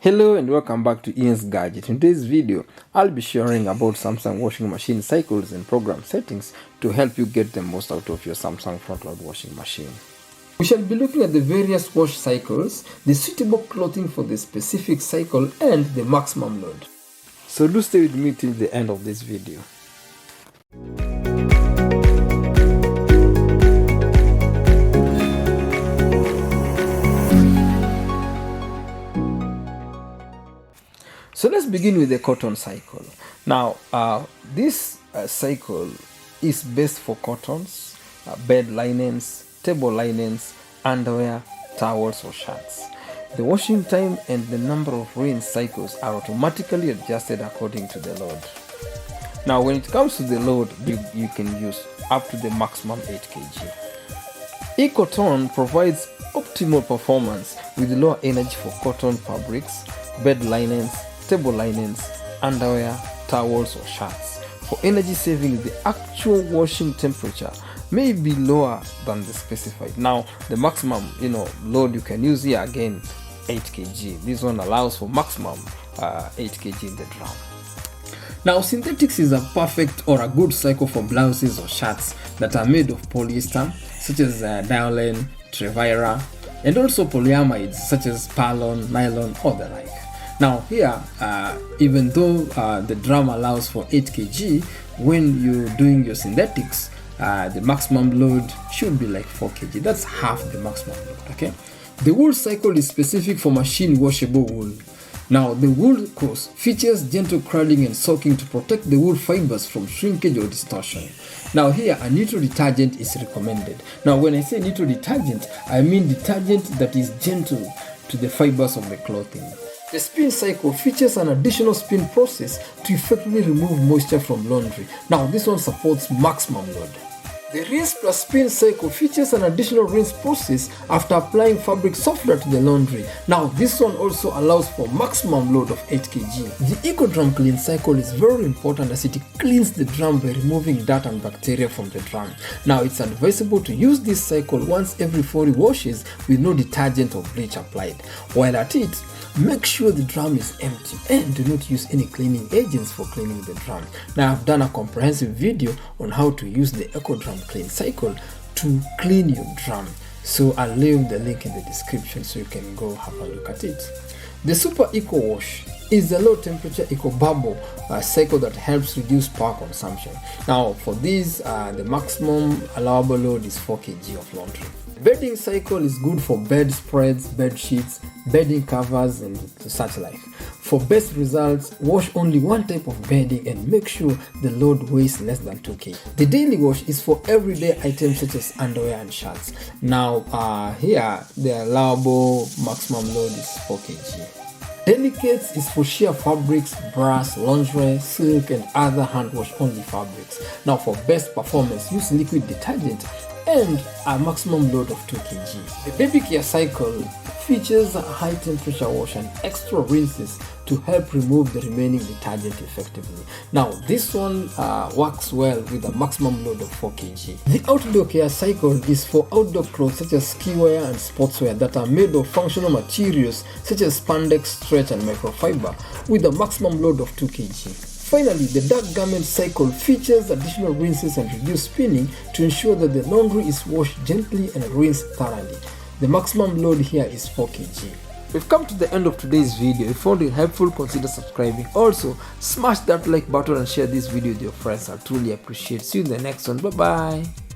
Hello and welcome back to Ian's Gadget. In today's video, I'll be sharing about Samsung washing machine cycles and program settings to help you get the most out of your Samsung front load washing machine. We shall be looking at the various wash cycles, the suitable clothing for the specific cycle, and the maximum load. So do stay with me till the end of this video. So let's begin with the cotton cycle. Now, this cycle is best for cottons, bed linens, table linens, underwear, towels or shirts. The washing time and the number of rinse cycles are automatically adjusted according to the load. Now, when it comes to the load, you can use up to the maximum 8 kg. E-cotton provides optimal performance with lower energy for cotton fabrics, bed linens, table linens, underwear, towels or shirts. For energy saving, the actual washing temperature may be lower than the specified. Now, the maximum load you can use here again 8 kg. This one allows for maximum 8 kg in the drum. Now, synthetics is a perfect or a good cycle for blouses or shirts that are made of polyester, such as Diolen, Trevira, and also polyamides such as Perlon, nylon, or the like. Now here, even though the drum allows for 8 kg, when you're doing your synthetics, the maximum load should be like 4 kg. That's half the maximum load, okay? The wool cycle is specific for machine washable wool. Now, the wool course features gentle curling and soaking to protect the wool fibers from shrinkage or distortion. Now here, a neutral detergent is recommended. Now, when I say neutral detergent, I mean detergent that is gentle to the fibers of the clothing. The spin cycle features an additional spin process to effectively remove moisture from laundry. Now, this one supports maximum load. The rinse plus spin cycle features an additional rinse process after applying fabric softener to the laundry. Now, this one also allows for maximum load of 8 kg. The Eco Drum Clean cycle is very important as it cleans the drum by removing dirt and bacteria from the drum. Now, it's advisable to use this cycle once every 40 washes with no detergent or bleach applied. While at it, make sure the drum is empty and do not use any cleaning agents for cleaning the drum. Now, I've done a comprehensive video on how to use the Eco Drum Clean cycle to clean your drum. So I'll leave the link in the description so you can go have a look at it. The Super Eco Wash is a low temperature eco bubble cycle that helps reduce power consumption. Now, for these, the maximum allowable load is 4 kg of laundry. Bedding cycle is good for bed spreads, bed sheets, bedding covers, and such like. For best results, wash only one type of bedding and make sure the load weighs less than 2 kg. The daily wash is for everyday items such as underwear and shirts. Now, here the allowable maximum load is 4 kg. Delicates is for sheer fabrics, brass, lingerie, silk, and other hand wash only fabrics. Now, for best performance, use liquid detergent and a maximum load of 2 kg. The baby care cycle features a high temperature wash and extra rinses to help remove the remaining detergent effectively. Now, this one works well with a maximum load of 4 kg. The outdoor care cycle is for outdoor clothes such as ski wear and sportswear that are made of functional materials such as spandex, stretch, and microfiber with a maximum load of 2 kg. Finally, the dark garment cycle features additional rinses and reduced spinning to ensure that the laundry is washed gently and rinsed thoroughly. The maximum load here is 4 kg. We've come to the end of today's video. If you found it helpful, consider subscribing. Also, smash that like button and share this video with your friends. I truly appreciate it. See you in the next one. Bye-bye.